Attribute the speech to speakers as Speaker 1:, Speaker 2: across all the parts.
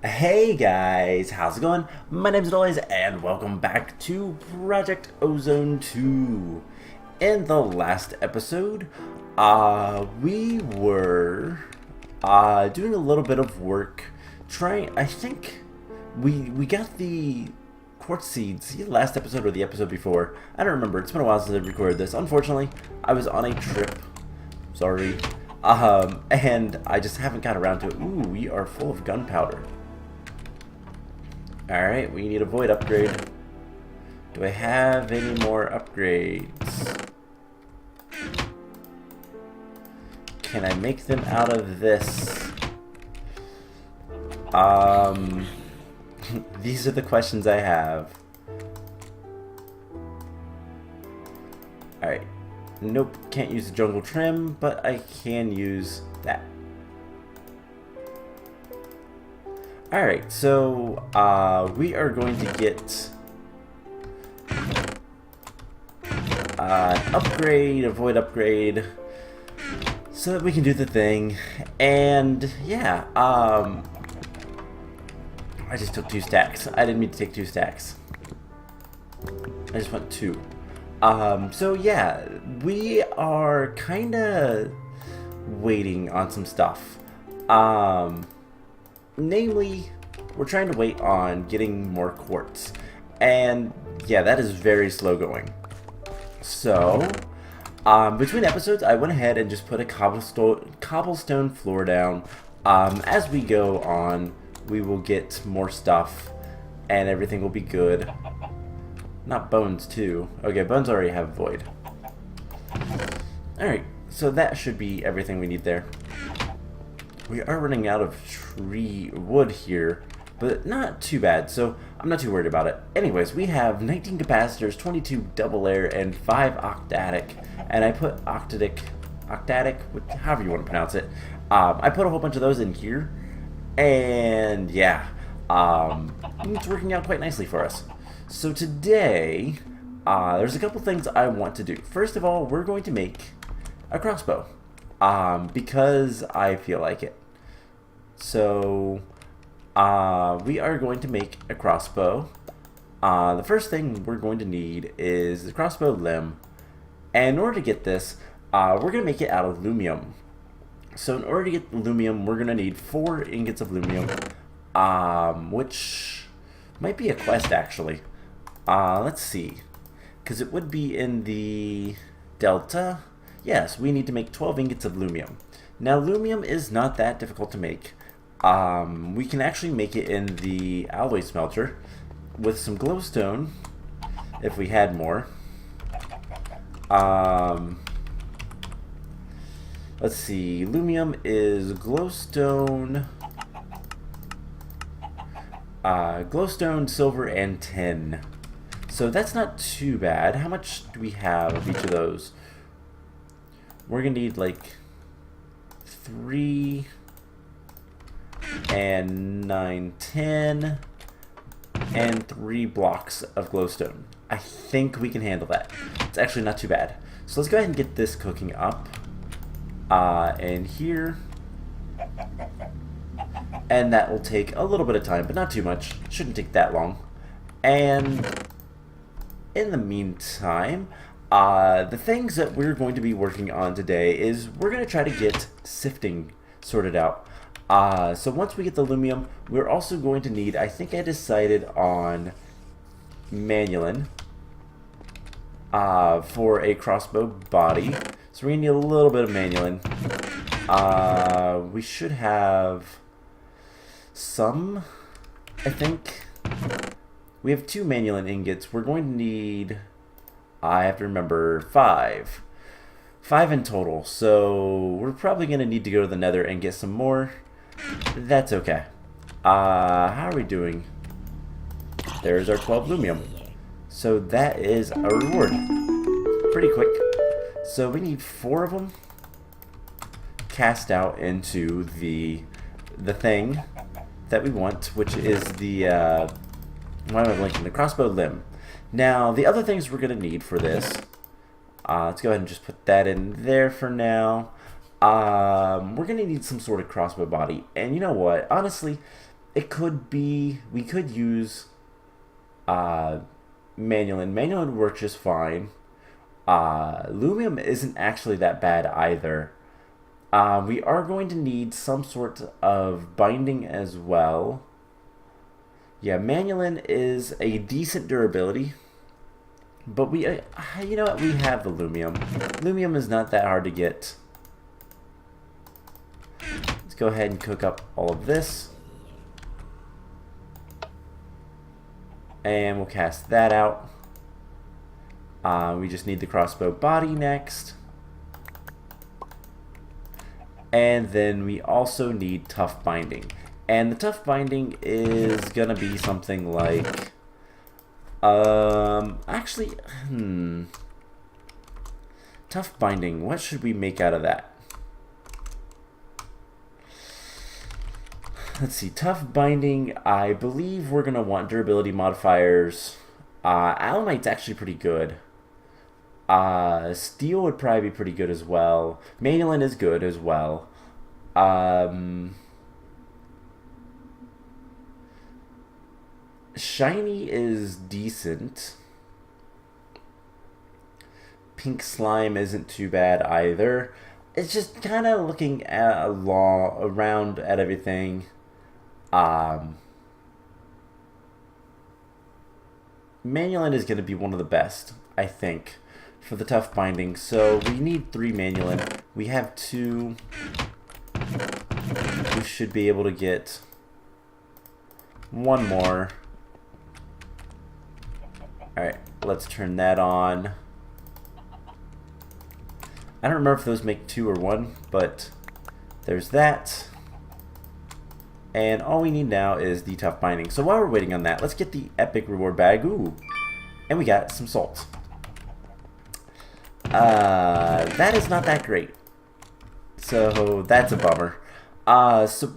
Speaker 1: Hey guys, how's it going? My name's Noise and welcome back to Project Ozone 2. In the last episode, we were doing a little bit of work trying. I think we got the quartz seeds the last episode or the episode before. I don't remember. It's been a while since I recorded this. Unfortunately, I was on a trip. Sorry. And I just haven't got around to it. Ooh, we are full of gunpowder. Alright, we need a void upgrade. Do I have any more upgrades? Can I make them out of this? These are the questions I have. Alright. Nope, can't use the jungle trim, but I can use that. Alright, so we are going to get an upgrade, a void upgrade, so that we can do the thing. And yeah, I just took 2 stacks. I didn't mean to take 2 stacks. I just went 2. So yeah, we are kind of waiting on some stuff. Namely, we're trying to wait on getting more quartz. And yeah, that is very slow going. So, between episodes, I went ahead and just put a cobblestone floor down. As we go on, we will get more stuff and everything will be good. Not bones, too. Okay, bones already have void. Alright, so that should be everything we need there. We are running out of wood here, but not too bad, so I'm not too worried about it. Anyways, we have 19 capacitors, 22 double air, and 5 octatic. And I put octatic, however you want to pronounce it. I put a whole bunch of those in here, and yeah, it's working out quite nicely for us. So today, there's a couple things I want to do. First of all, we're going to make a crossbow, because I feel like it. So, we are going to make a crossbow. The first thing we're going to need is the crossbow limb. And in order to get this, we're going to make it out of aluminum. So in order to get aluminum, we're going to need 4 ingots of aluminum, which might be a quest actually. Let's see, because it would be in the delta. Yes, we need to make 12 ingots of aluminum. Now, aluminum is not that difficult to make. We can actually make it in the alloy smelter with some glowstone, if we had more. Let's see, aluminum is glowstone, silver, and tin. So that's not too bad. How much do we have of each of those? We're gonna need like 3 and 9, 10 and 3 blocks of glowstone. I think we can handle that. It's actually not too bad. So let's go ahead and get this cooking up. And here. And that will take a little bit of time, but not too much. Shouldn't take that long. And in the meantime, the things that we're going to be working on today is we're going to try to get sifting sorted out. So once we get the aluminum, we're also going to need, I think I decided on manulin for a crossbow body. So we're going to need a little bit of manulin. We should have some, I think. We have 2 manulin ingots. We're going to need, I have to remember, 5. 5 in total. So we're probably going to need to go to the nether and get some more. That's okay. How are we doing? There's our 12 aluminum. So that is a reward. Pretty quick. So we need 4 of them cast out into the thing that we want, which is the why am I blinking? The crossbow limb. Now the other things we're gonna need for this, let's go ahead and just put that in there for now. We're gonna need some sort of crossbow body, and you know what? Honestly, it could be, we could use Manulin. Manulin works just fine. Lumium isn't actually that bad either. We are going to need some sort of binding as well. Yeah, Manulin is a decent durability, but we, you know what, we have the Lumium. Lumium is not that hard to get. Let's go ahead and cook up all of this. And we'll cast that out. We just need the crossbow body next. And then we also need tough binding. And the tough binding is gonna be something like... actually, tough binding, what should we make out of that? Let's see, tough binding, I believe we're gonna want durability modifiers. Alanite's actually pretty good. Steel would probably be pretty good as well. Manulin is good as well. Shiny is decent. Pink slime isn't too bad either. It's just kind of looking at around at everything. Manulin is going to be one of the best, I think, for the tough binding. So we need 3 Manulin. We have 2. We should be able to get 1 more. Alright, let's turn that on. I don't remember if those make 2 or 1, but there's that. And all we need now is the tough binding. So while we're waiting on that, let's get the epic reward bag. Ooh. And we got some salt. That is not that great. So that's a bummer. So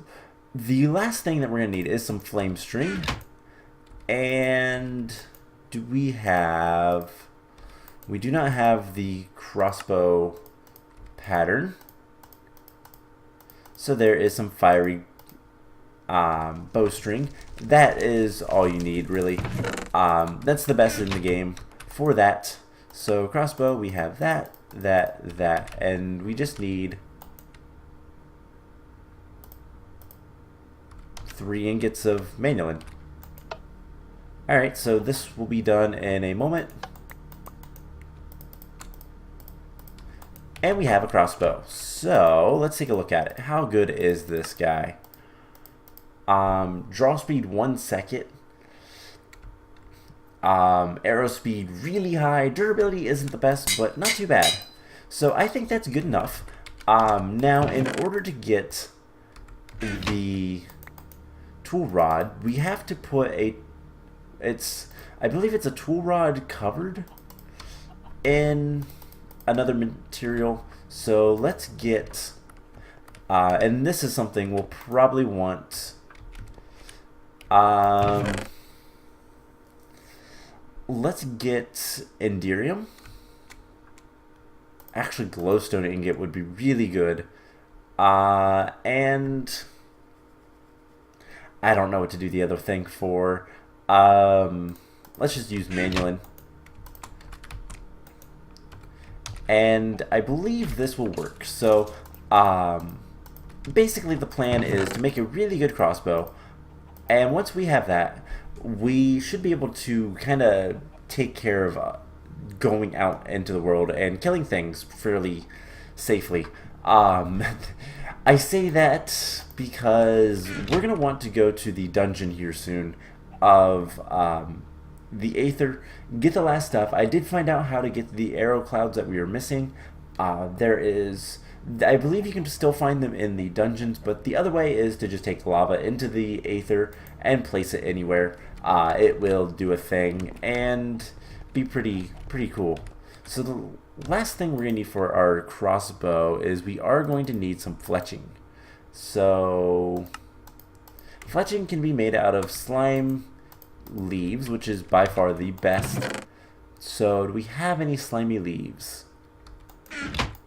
Speaker 1: the last thing that we're going to need is some flame string. And do we have... We do not have the crossbow pattern. So there is some fiery bowstring. That is all you need, really. That's the best in the game for that. So crossbow, we have that, and we just need 3 ingots of Manulin. Alright, so this will be done in a moment. And we have a crossbow. So let's take a look at it. How good is this guy? Draw speed 1 second. Arrow speed really high. Durability isn't the best, but not too bad. So I think that's good enough. Now, in order to get the tool rod, we have to put a... I believe it's a tool rod covered in another material. So let's get... and this is something we'll probably want... let's get Enderium. Actually, glowstone ingot would be really good. And I don't know what to do the other thing for. Let's just use Manulin. And I believe this will work. So, basically the plan is to make a really good crossbow. And once we have that, we should be able to kind of take care of going out into the world and killing things fairly safely. I say that because we're going to want to go to the dungeon here soon of the Aether, get the last stuff. I did find out how to get the arrow clouds that we were missing. There is... I believe you can still find them in the dungeons, but the other way is to just take lava into the Aether and place it anywhere. It will do a thing and be pretty cool. So the last thing we're going to need for our crossbow is we are going to need some fletching. So fletching can be made out of slime leaves, which is by far the best. So do we have any slimy leaves?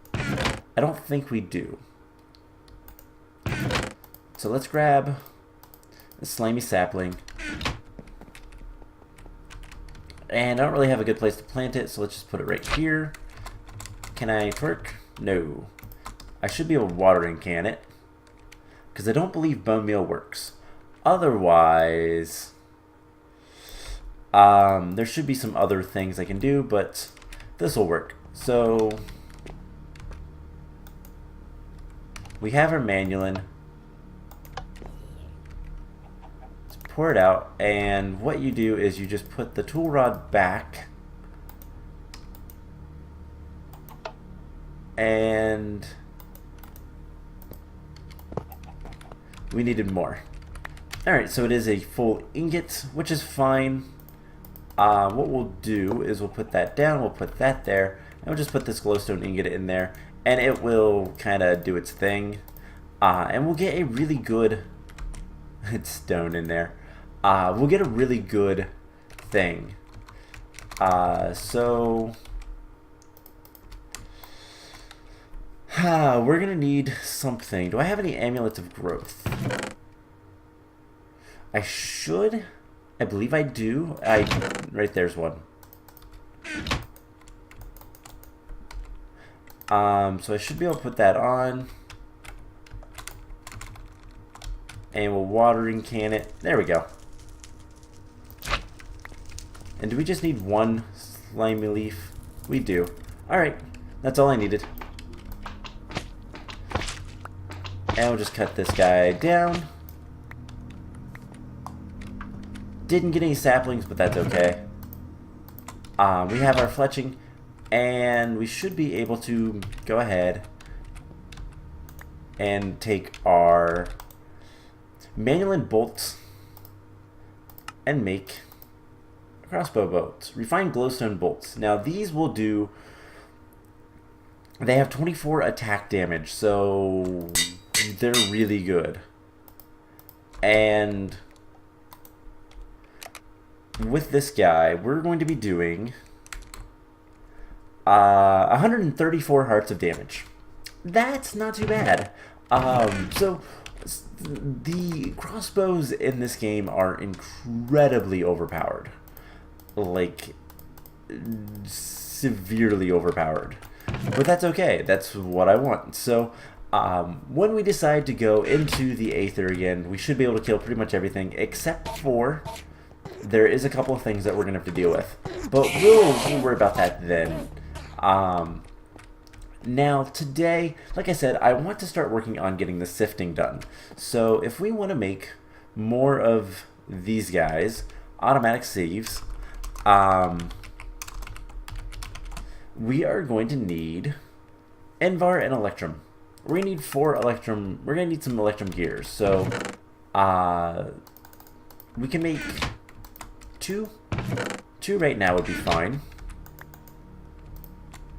Speaker 1: I don't think we do. So let's grab a slimy sapling. And I don't really have a good place to plant it, so let's just put it right here. Can I twerk? No. I should be able to watering can it, because I don't believe bone meal works. Otherwise, there should be some other things I can do, but this will work. So we have our manulin. Let's pour it out, and what you do is you just put the tool rod back, and we needed more. Alright, so it is a full ingot, which is fine. What we'll do is we'll put that down, we'll put that there, and we'll just put this glowstone ingot in there, and it will kind of do its thing. And we'll get a really good... it's stone in there. We'll get a really good thing. So... we're gonna need something. Do I have any amulets of growth? I should. I believe I do. Right there's one. So I should be able to put that on. And we'll watering can it. There we go. And do we just need one slimy leaf? We do. Alright, that's all I needed. And we'll just cut this guy down. Didn't get any saplings, but that's okay. We have our fletching, and we should be able to go ahead and take our manulin bolts and make crossbow bolts. Refined glowstone bolts. Now these will do... they have 24 attack damage, so they're really good. And with this guy, we're going to be doing 134 hearts of damage. That's not too bad. So the crossbows in this game are incredibly overpowered. Like, severely overpowered. But that's okay. That's what I want. So when we decide to go into the Aether again, we should be able to kill pretty much everything, except for... there is a couple of things that we're going to have to deal with. But we'll worry about that then. Now, today, like I said, I want to start working on getting the sifting done. So, if we want to make more of these guys, automatic sieves, we are going to need Envar and Electrum. We're going to need 4 Electrum. We're going to need some Electrum gears. So, we can make... two right now would be fine.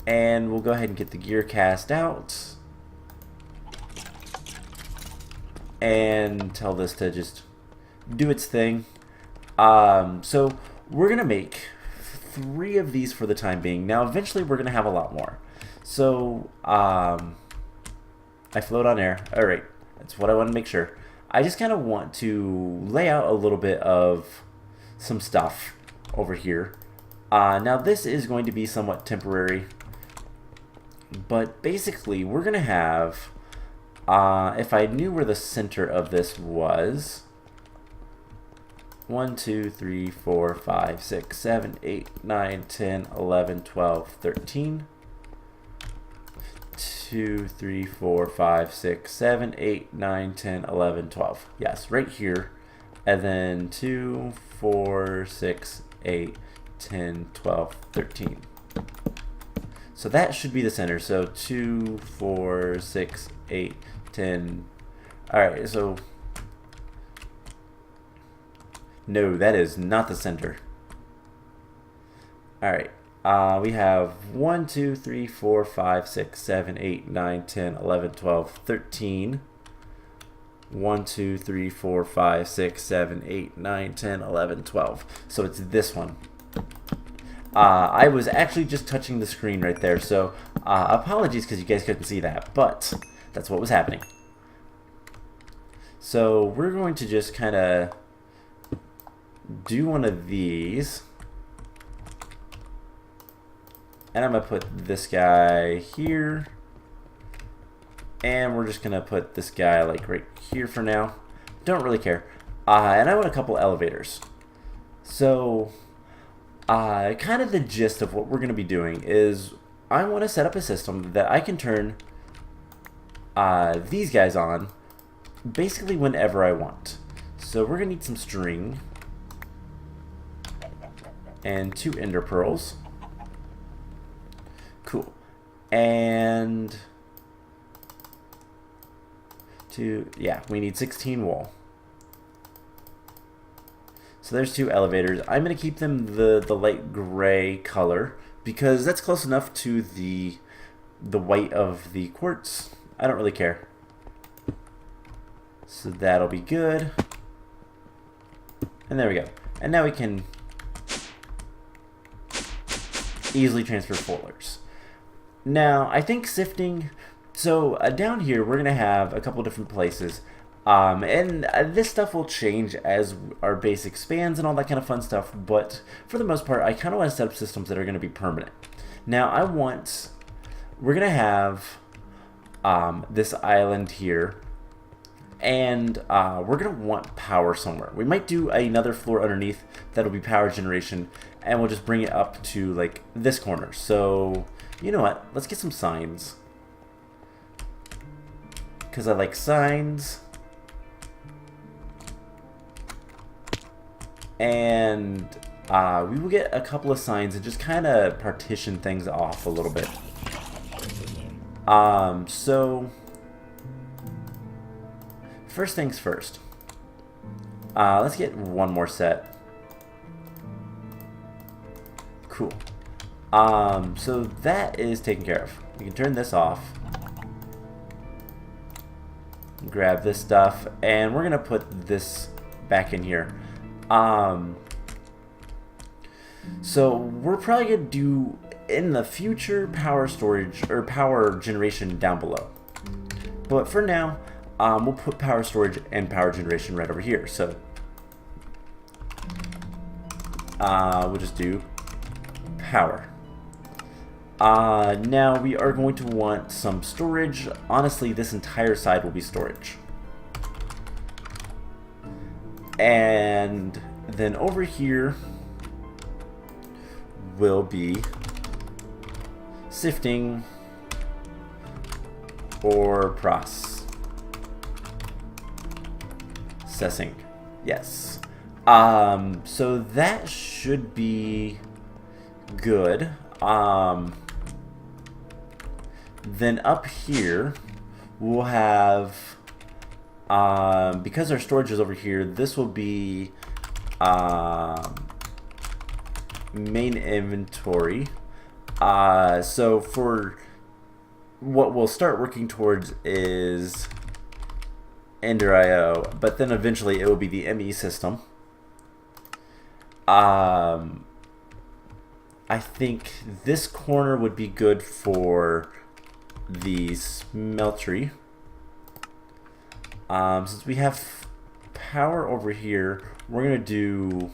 Speaker 1: And we'll go ahead and get the gear cast out. And tell this to just do its thing. So we're going to make 3 of these for the time being. Now eventually we're going to have a lot more. So I float on air. Alright, that's what I want to make sure. I just kind of want to lay out a little bit of some stuff over here. Now this is going to be somewhat temporary, but basically we're gonna have, if I knew where the center of this was, 1, 2, 3, 4, 5, 6, 7, 8, 9, 10, 11, 12, 13, 2, 3, 4, 5, 6, 7, 8, 9, 10, 11, 12. Yes, right here. And then 2, 4, 6, 8, 10, 12, 13. So that should be the center. So 2, 4, 6, 8, 10. Alright, so... no, that is not the center. Alright, we have 1, 2, 3, 4, 5, 6, 7, 8, 9, 10, 11, 12, 13. 1, 2, 3, 4, 5, 6, 7, 8, 9, 10, 11, 12. So it's this one. I was actually just touching the screen right there, so apologies because you guys couldn't see that, but that's what was happening. So we're going to just kind of do one of these. And I'm going to put this guy here. And we're just going to put this guy like right here for now. Don't really care. And I want a couple elevators. So kind of the gist of what we're going to be doing is I want to set up a system that I can turn these guys on basically whenever I want. So we're going to need some string and 2 ender pearls. Cool. And we need 16 wool. So there's 2 elevators. I'm going to keep them the light gray color because that's close enough to the white of the quartz. I don't really care. So that'll be good. And there we go. And now we can easily transfer folders. Now, I think sifting... So down here, we're going to have a couple different places. And this stuff will change as our base expands and all that kind of fun stuff. But for the most part, I kind of want to set up systems that are going to be permanent. Now, we're going to have this island here. And we're going to want power somewhere. We might do another floor underneath that'll be power generation. And we'll just bring it up to like this corner. So, you know what? Let's get some signs. Because I like signs. And we will get a couple of signs and just kind of partition things off a little bit. So first things first. Let's get one more set. Cool. So that is taken care of. We can turn this off. Grab this stuff, and we're gonna put this back in here. So we're probably gonna do in the future power storage or power generation down below. But for now, we'll put power storage and power generation right over here. So we'll just do power. Now we are going to want some storage. Honestly, this entire side will be storage. And then over here will be sifting or processing. Yes. So that should be good. Then up here we'll have because our storage is over here, this will be main inventory. So for what we'll start working towards is Ender IO, but then eventually it will be the ME system. I think this corner would be good for the smeltery. Since we have power over here, we're gonna do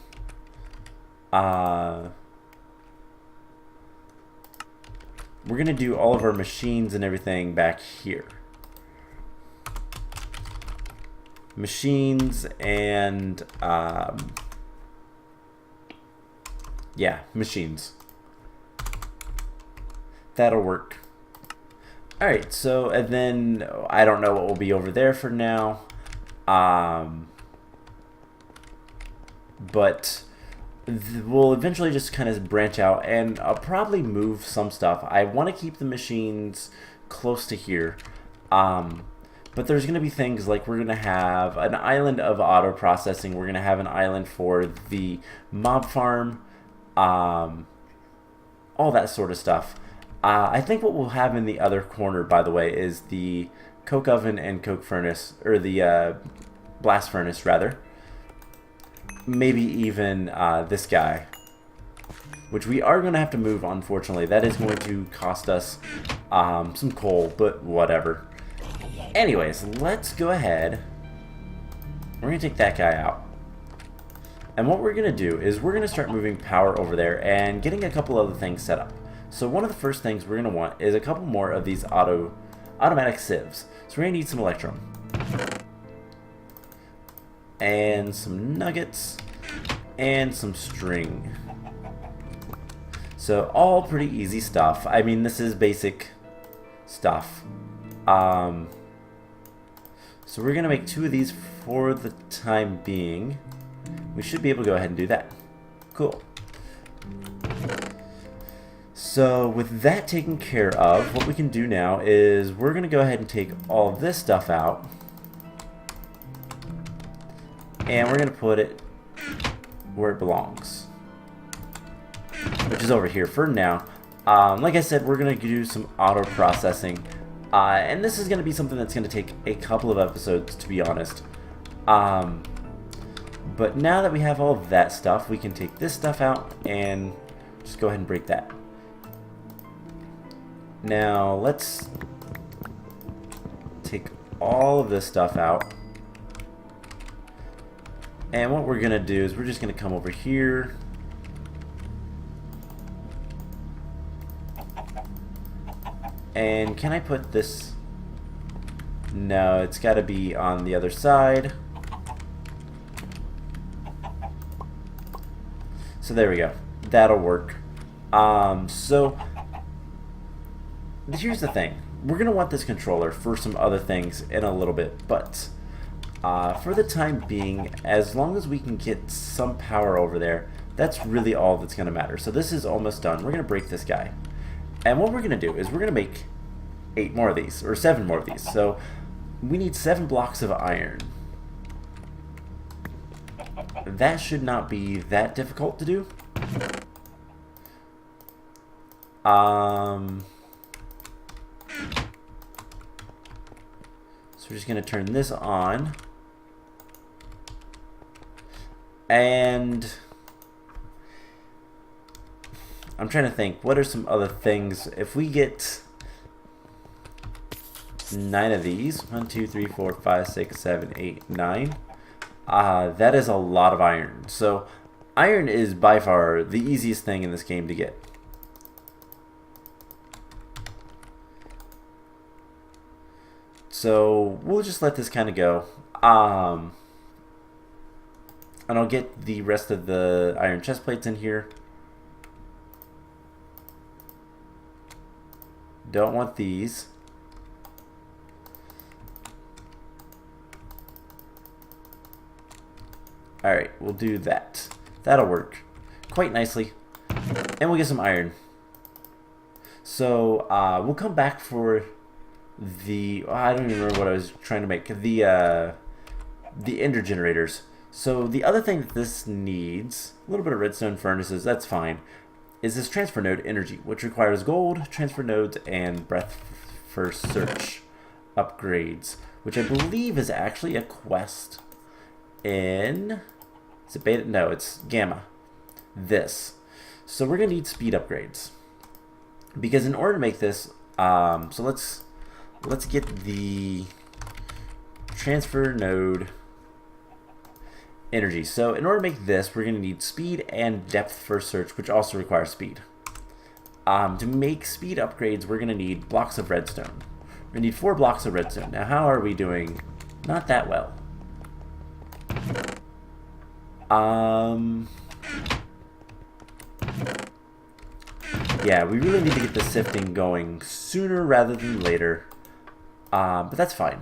Speaker 1: all of our machines and everything back here. Machines and yeah, machines. That'll work. Alright, so, and then, I don't know what will be over there for now. But we'll eventually just kind of branch out, and I'll probably move some stuff. I want to keep the machines close to here. But there's going to be things like we're going to have an island of auto processing. We're going to have an island for the mob farm. All that sort of stuff. I think what we'll have in the other corner, by the way, is the coke oven and coke furnace, or the blast furnace, rather. Maybe even this guy, which we are going to have to move, unfortunately. That is going to cost us some coal, but whatever. Anyways, let's go ahead We're going to take that guy out. And what we're going to do is we're going to start moving power over there and getting a couple other things set up. So one of the first things we're going to want is a couple more of these automatic sieves. So we're going to need some electrum. And some nuggets. And some string. So all pretty easy stuff. I mean, this is basic stuff. So we're going to make 2 of these for the time being. We should be able to go ahead and do that. Cool. So with that taken care of, what we can do now is we're going to go ahead and take all of this stuff out. And we're going to put it where it belongs. Which is over here for now. Like I said, we're going to do some auto processing. And this is going to be something that's going to take a couple of episodes, to be honest. But now that we have all of that stuff, we can take this stuff out and just go ahead and break that. Now, let's take all of this stuff out. And what we're going to do is we're just going to come over here. And can I put this? No, it's got to be on the other side. So there we go. That'll work. So here's the thing. We're going to want this controller for some other things in a little bit. But for the time being, as long as we can get some power over there, that's really all that's going to matter. So this is almost done. We're going to break this guy. And what we're going to do is we're going to make 8 more of these, or 7 more of these. So we need 7 blocks of iron. That should not be that difficult to do. So we're just going to turn this on. And I'm trying to think, what are some other things? If we get 9 of these, 1, 2, 3, 4, 5, 6, 7, 8, 9. That is a lot of iron. So iron is by far the easiest thing in this game to get. So we'll just let this kind of go. And I'll get the rest of the iron chest plates in here. Don't want these. Alright, we'll do that. That'll work quite nicely. And we'll get some iron. So, we'll come back for the... I don't even remember what I was trying to make. The ender generators. So, the other thing that this needs, a little bit of redstone furnaces, that's fine, is this transfer node energy, which requires gold, transfer nodes, and breath first search upgrades, which I believe is actually a quest in... Is it beta? No, it's gamma. This. So we're going to need speed upgrades. Because in order to make this, so let's get the transfer node energy. So in order to make this, we're going to need speed and depth first search, which also requires speed. To make speed upgrades, we're going to need blocks of redstone. We're going to need 4 blocks of redstone. Now, how are we doing? Not that well. Yeah, we really need to get the sifting going sooner rather than later. But that's fine.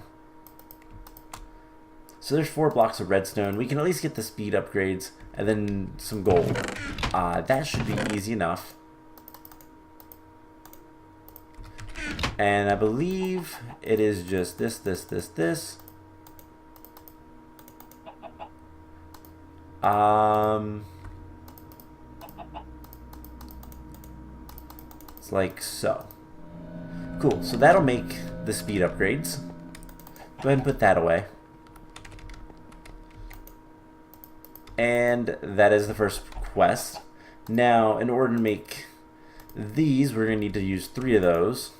Speaker 1: So there's 4 blocks of redstone. We can at least get the speed upgrades and then some gold. That should be easy enough. And I believe it is just this. It's like so. Cool, so that'll make the speed upgrades. Go ahead and put that away. And that is the first quest. Now, in order to make these, we're going to need to use 3 of those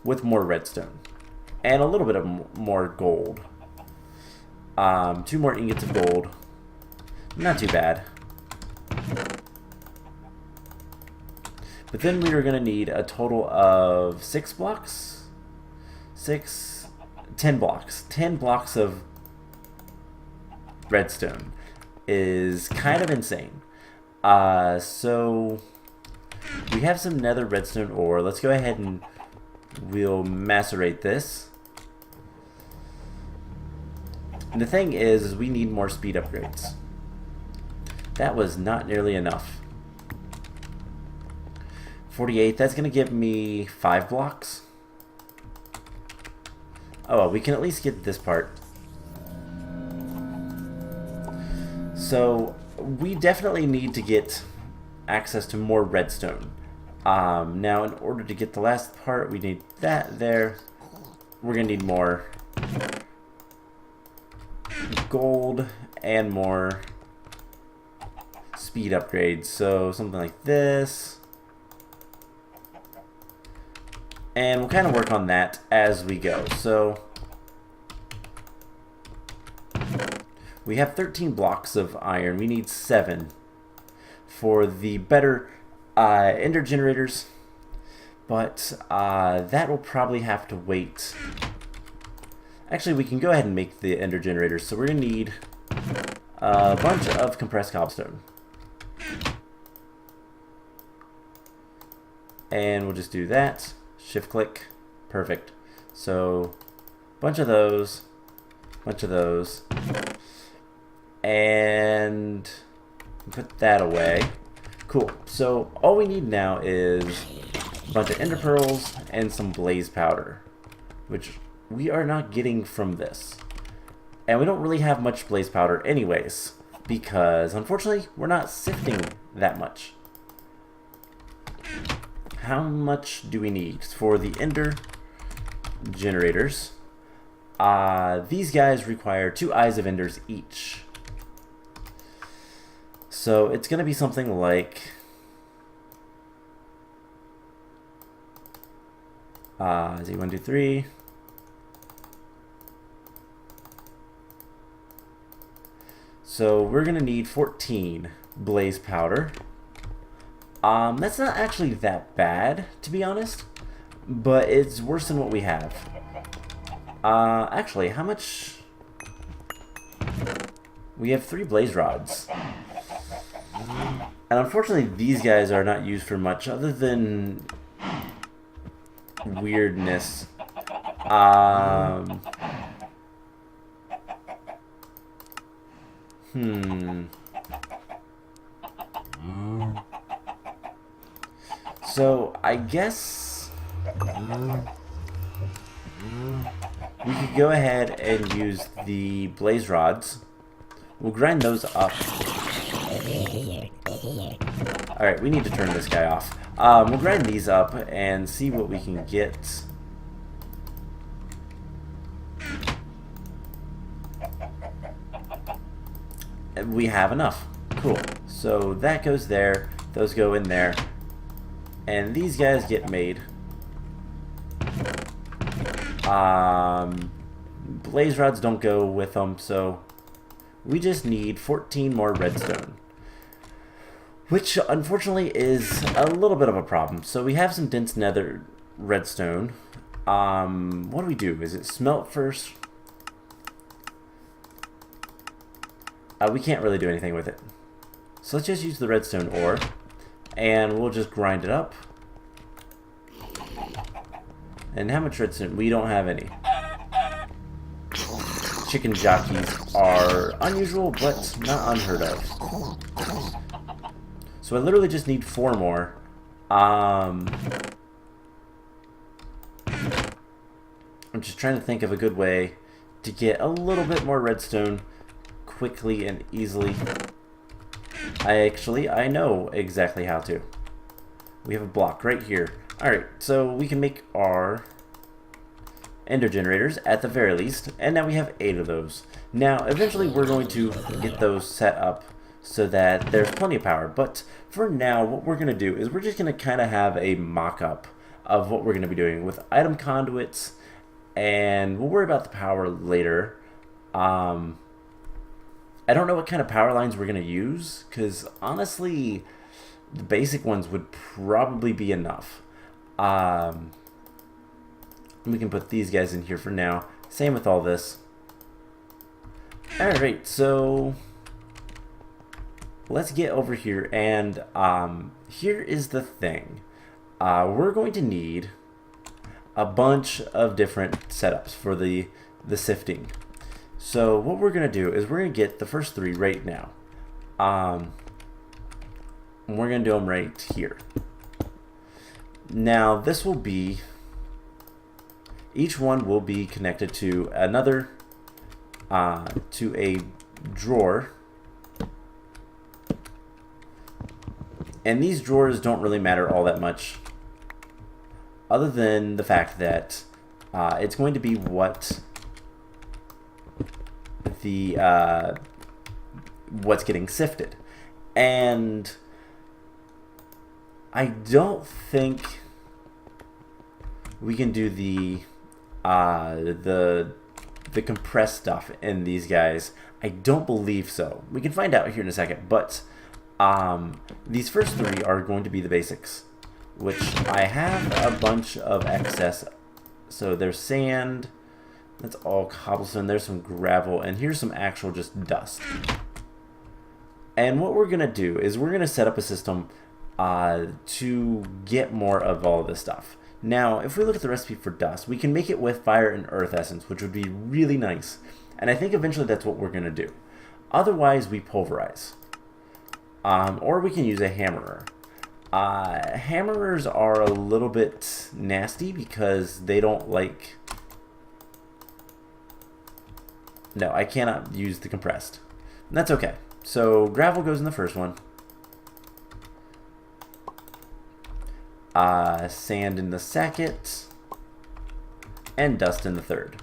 Speaker 1: with more redstone. And a little bit of more gold. 2 more ingots of gold. Not too bad. But then we are going to need a total of 6 blocks? 10 blocks. 10 blocks of redstone is kind of insane. So we have some nether redstone ore. Let's go ahead and we'll macerate this. And the thing is we need more speed upgrades. That was not nearly enough. 48, that's going to give me 5 blocks. Oh, well, we can at least get this part. So, we definitely need to get access to more redstone. Now, in order to get the last part, we need that there. We're going to need more gold and more speed upgrades. So, something like this. And we'll kind of work on that as we go. So we have 13 blocks of iron. We need 7 for the better ender generators. But that will probably have to wait. Actually, we can go ahead and make the ender generators. So we're going to need a bunch of compressed cobblestone. And we'll just do that. Shift click. Perfect. So, bunch of those. And put that away. Cool. So, all we need now is a bunch of ender pearls and some blaze powder, which we are not getting from this. And we don't really have much blaze powder anyways, because unfortunately, we're not sifting that much. How much do we need for the ender generators? These guys require 2 eyes of enders each. So it's going to be something like is it 1, 2, 3? So we're going to need 14 blaze powder. That's not actually that bad, to be honest, but it's worse than what we have. Actually, how much? We have 3 blaze rods. And unfortunately, these guys are not used for much other than weirdness. So, I guess we could go ahead and use the blaze rods. We'll grind those up. Alright, we need to turn this guy off. We'll grind these up and see what we can get. We have enough. Cool. So that goes there. Those go in there. And these guys get made. Blaze rods don't go with them, so we just need 14 more redstone. Which, unfortunately, is a little bit of a problem. So we have some dense nether redstone. What do we do? Is it smelt first? We can't really do anything with it. So let's just use the redstone ore. And we'll just grind it up. And how much redstone? We don't have any. Chicken jockeys are unusual, but not unheard of. So I literally just need 4 more. I'm just trying to think of a good way to get a little bit more redstone quickly and easily. I know exactly how to. We have a block right here. Alright, so we can make our ender generators at the very least, and now we have 8 of those. Now, eventually we're going to get those set up so that there's plenty of power, but for now, what we're going to do is we're just going to kind of have a mock-up of what we're going to be doing with item conduits, and we'll worry about the power later. I don't know what kind of power lines we're going to use, because honestly, the basic ones would probably be enough. We can put these guys in here for now. Same with all this. Alright, so let's get over here, and here is the thing. We're going to need a bunch of different setups for the sifting. So what we're going to do is we're going to get the first 3 right now. And we're going to do them right here. Now this will be, each one will be connected to another, to a drawer. And these drawers don't really matter all that much, other than the fact that it's going to be what the what's getting sifted. And I don't think we can do the compressed stuff in these guys. I don't believe so. We can find out here in a second, but these first 3 are going to be the basics, which I have a bunch of excess. So there's sand, that's all cobblestone, there's some gravel, and here's some actual just dust. And what we're going to do is we're going to set up a system to get more of all of this stuff. Now, if we look at the recipe for dust, we can make it with fire and earth essence, which would be really nice. And I think eventually that's what we're going to do. Otherwise, we pulverize. Or we can use a hammerer. Hammerers are a little bit nasty because they don't like... No, I cannot use the compressed. That's okay. So gravel goes in the first one. Sand in the second. And dust in the third.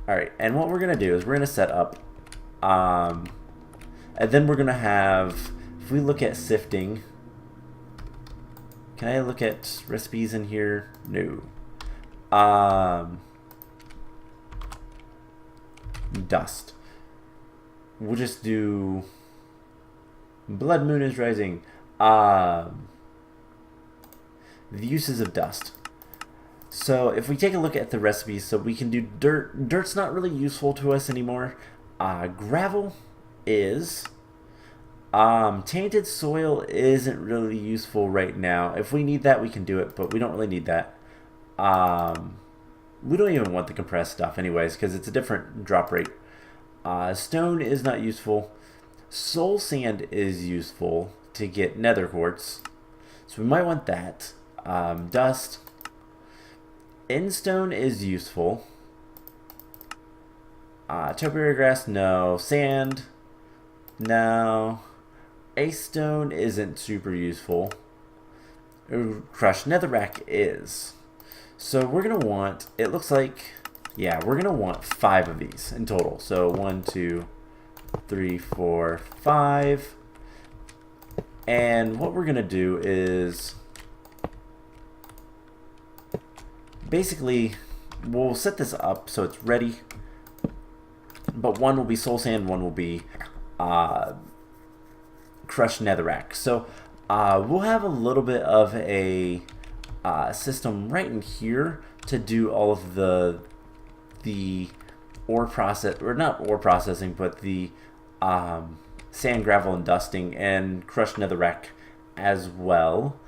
Speaker 1: Alright, and what we're going to do is we're going to set up... and then we're going to have... If we look at sifting... Can I look at recipes in here? No. Dust. We'll just do Blood Moon is Rising. The uses of dust. So if we take a look at the recipes, so we can do dirt. Dirt's not really useful to us anymore. Gravel is. Tainted soil isn't really useful right now. If we need that, we can do it, but we don't really need that. We don't even want the compressed stuff anyways, because it's a different drop rate. Stone is not useful. Soul sand is useful to get nether quartz, so we might want that. Dust. Endstone is useful. Topiary grass, no. Sand, no. Ace stone isn't super useful. Crushed netherrack is. So we're gonna want, it looks like, yeah, we're gonna want 5 of these in total. So 1, 2, 3, 4, 5. And what we're gonna do is basically we'll set this up so it's ready. But one will be soul sand, one will be crushed netherrack. So we'll have a little bit of a system right in here to do all of the ore process, or not ore processing, but the sand, gravel, and dusting, and crushed netherrack as well.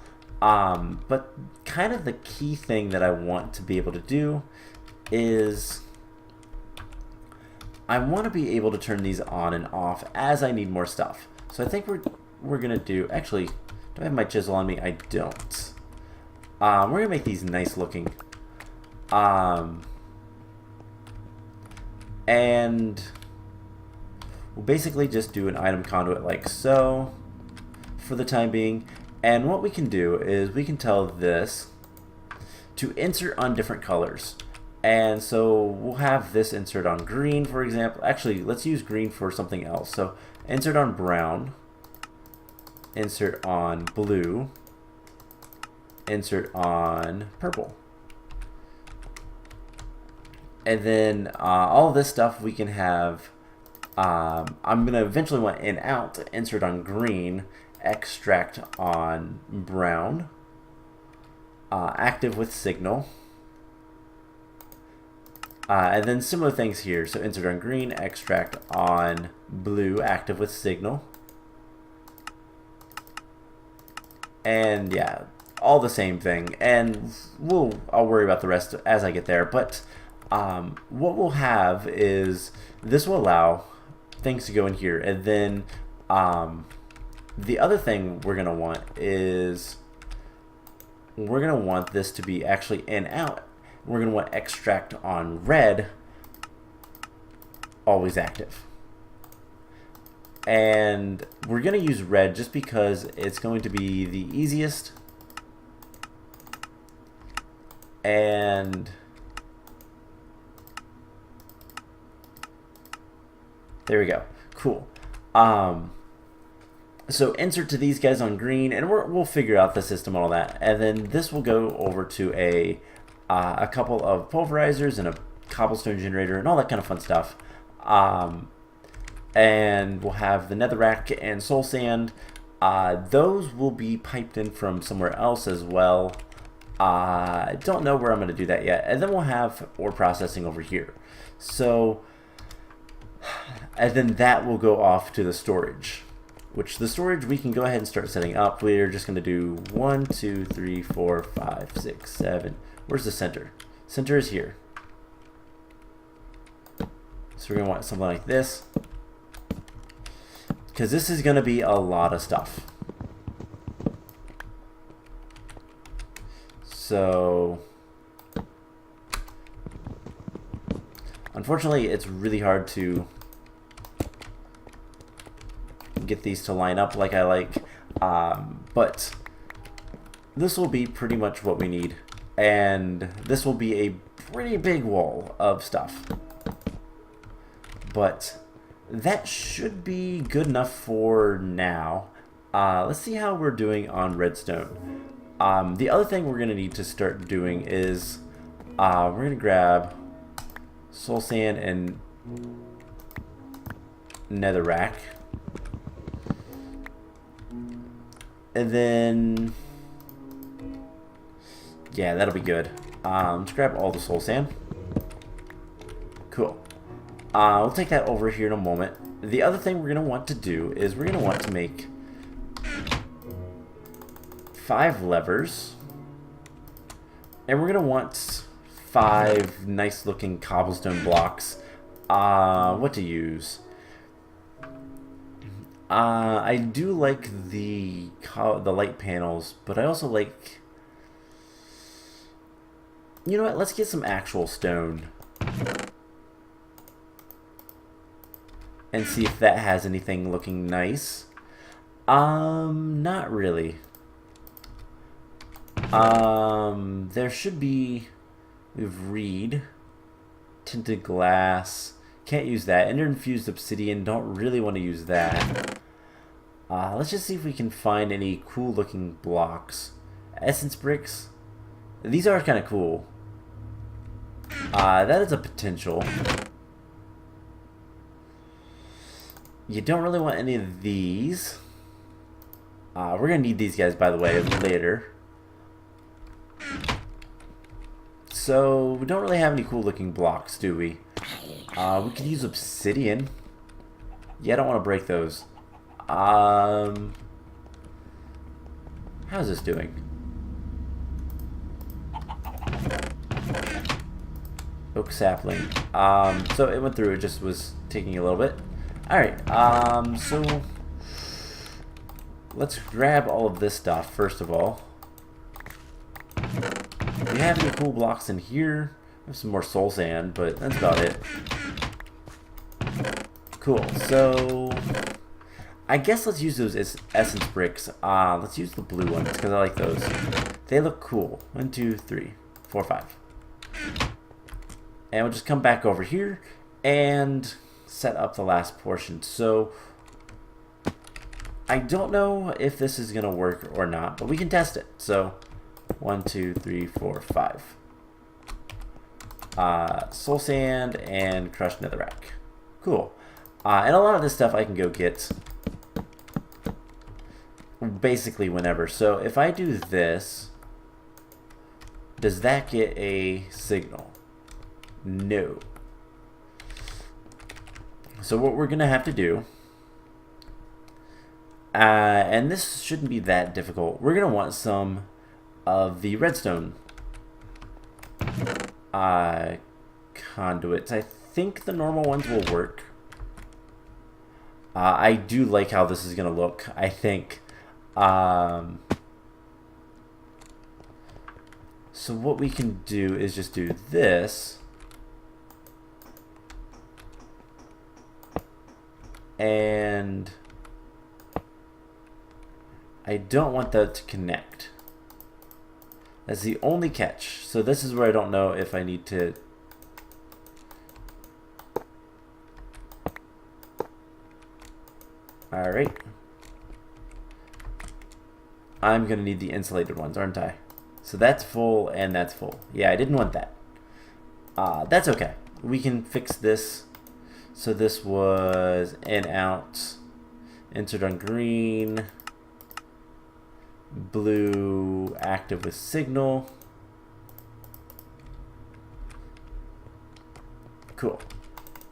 Speaker 1: But kind of the key thing that I want to be able to do is I want to be able to turn these on and off as I need more stuff. So I think we're gonna do, actually, do I have my chisel on me? I don't. We're gonna make these nice looking. And we'll basically just do an item conduit like so for the time being. And what we can do is we can tell this to insert on different colors. And so we'll have this insert on green, for example. Actually, let's use green for something else. So insert on brown, insert on blue, insert on purple. And then all this stuff we can have I'm going to eventually want in out, insert on green, extract on brown, active with signal, and then similar things here. So insert on green, extract on blue, active with signal, and yeah, all the same thing. And I'll worry about the rest as I get there. But what we'll have is this will allow things to go in here, and then the other thing we're gonna want is we're gonna want this to be actually in out. We're gonna want extract on red always active, and we're gonna use red just because it's going to be the easiest. And there we go. Cool. So insert to these guys on green, and we'll figure out the system and all that. And then this will go over to a couple of pulverizers and a cobblestone generator and all that kind of fun stuff. And we'll have the netherrack and soul sand. Those will be piped in from somewhere else as well. I don't know where I'm going to do that yet. And then we'll have ore processing over here. So, and then that will go off to the storage. Which the storage we can go ahead and start setting up. We're just going to do 1, 2, 3, 4, 5, 6, 7. Where's the center? Center is here. So we're going to want something like this, because this is going to be a lot of stuff. So unfortunately, it's really hard to get these to line up like I like, but this will be pretty much what we need, and this will be a pretty big wall of stuff, but that should be good enough for now. Let's see how we're doing on redstone. The other thing we're going to need to start doing is we're going to grab soul sand and netherrack. And then, yeah, that'll be good. Let's grab all the soul sand. Cool. We'll take that over here in a moment. The other thing we're going to want to do is we're going to want to make 5 levers. And we're going to want 5 nice looking cobblestone blocks. What to use? I do like the light panels, but I also like, you know what, let's get some actual stone and see if that has anything looking nice. Not really. There should be, we've reed, tinted glass, can't use that, ender infused obsidian, don't really want to use that. Let's just see if we can find any cool looking blocks. Essence bricks, these are kind of cool. That is a potential. You don't really want any of these. We're gonna need these guys, by the way, later. So we don't really have any cool looking blocks, do we? We could use obsidian. Yeah, I don't want to break those. How's this doing? Oak sapling. So it went through, it just was taking a little bit. Alright, so let's grab all of this stuff first of all. Do we have any cool blocks in here? I have some more soul sand, but that's about it. Cool, so I guess let's use those as essence bricks. Let's use the blue ones because I like those. They look cool. 1, 2, 3, 4, 5. And we'll just come back over here and set up the last portion. So I don't know if this is gonna work or not, but we can test it. So 1, 2, 3, 4, 5. Soul sand and crushed netherrack. Cool. And a lot of this stuff I can go get basically whenever. So if I do this, does that get a signal? No. So what we're going to have to do, and this shouldn't be that difficult, we're going to want some of the redstone conduits. I think the normal ones will work. I do like how this is going to look, I think. So what we can do is just do this. And I don't want that to connect. That's the only catch. So this is where I don't know if I need to... Alright. I'm going to need the insulated ones, aren't I? So that's full and that's full. Yeah, I didn't want that. That's okay. We can fix this. So this was in, out, insert on green, blue, active with signal. Cool.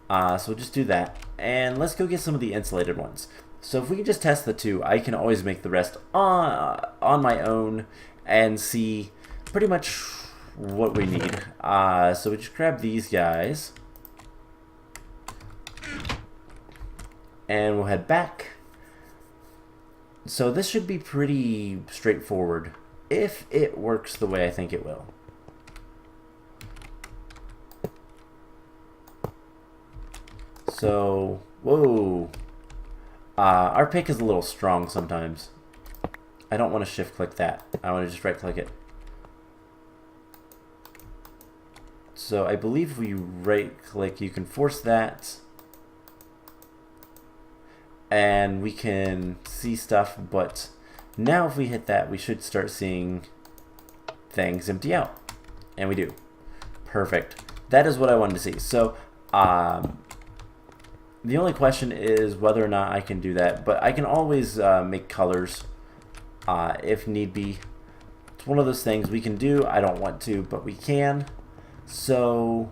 Speaker 1: So we'll just do that. And let's go get some of the insulated ones. So if we can just test the two, I can always make the rest on my own and see pretty much what we need. So we just grab these guys. And we'll head back. So this should be pretty straightforward if it works the way I think it will. So, whoa. Our pick is a little strong sometimes. I don't want to shift click that. I want to just right click it. So I believe if we right click, you can force that. And we can see stuff, but now if we hit that, we should start seeing things empty out. And we do. Perfect. That is what I wanted to see. So, the only question is whether or not I can do that, but I can always make colors if need be. It's one of those things we can do. I don't want to, but we can. So,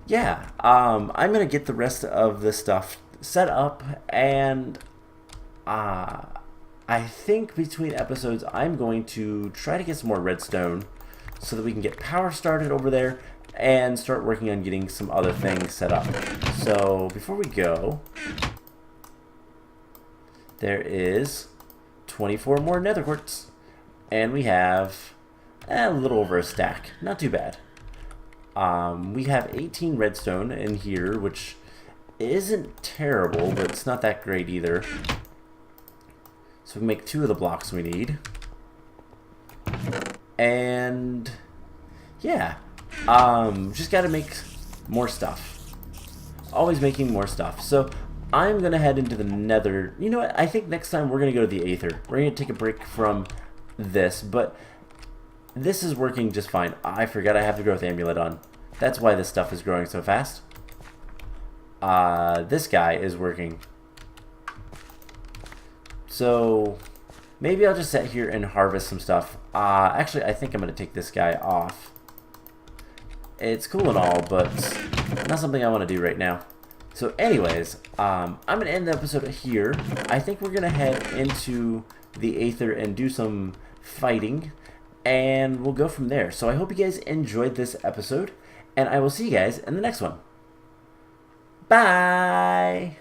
Speaker 1: yeah, I'm going to get the rest of this stuff set up, and I think between episodes I'm going to try to get some more redstone so that we can get power started over there and start working on getting some other things set up. So before we go, there is 24 more nether quartz, and we have a little over a stack. Not too bad. We have 18 redstone in here, which isn't terrible, but it's not that great either. So we can make 2 of the blocks we need. And yeah, just gotta make more stuff. Always making more stuff. So I'm gonna head into the nether. You know what, I think next time we're gonna go to the aether. We're gonna take a break from this, but this is working just fine. I forgot I have the growth amulet on. That's why this stuff is growing so fast. This guy is working. So maybe I'll just sit here and harvest some stuff. Actually, I think I'm going to take this guy off. It's cool and all, but not something I want to do right now. So anyways, I'm going to end the episode here. I think we're going to head into the aether and do some fighting, and we'll go from there. So I hope you guys enjoyed this episode, and I will see you guys in the next one. Bye!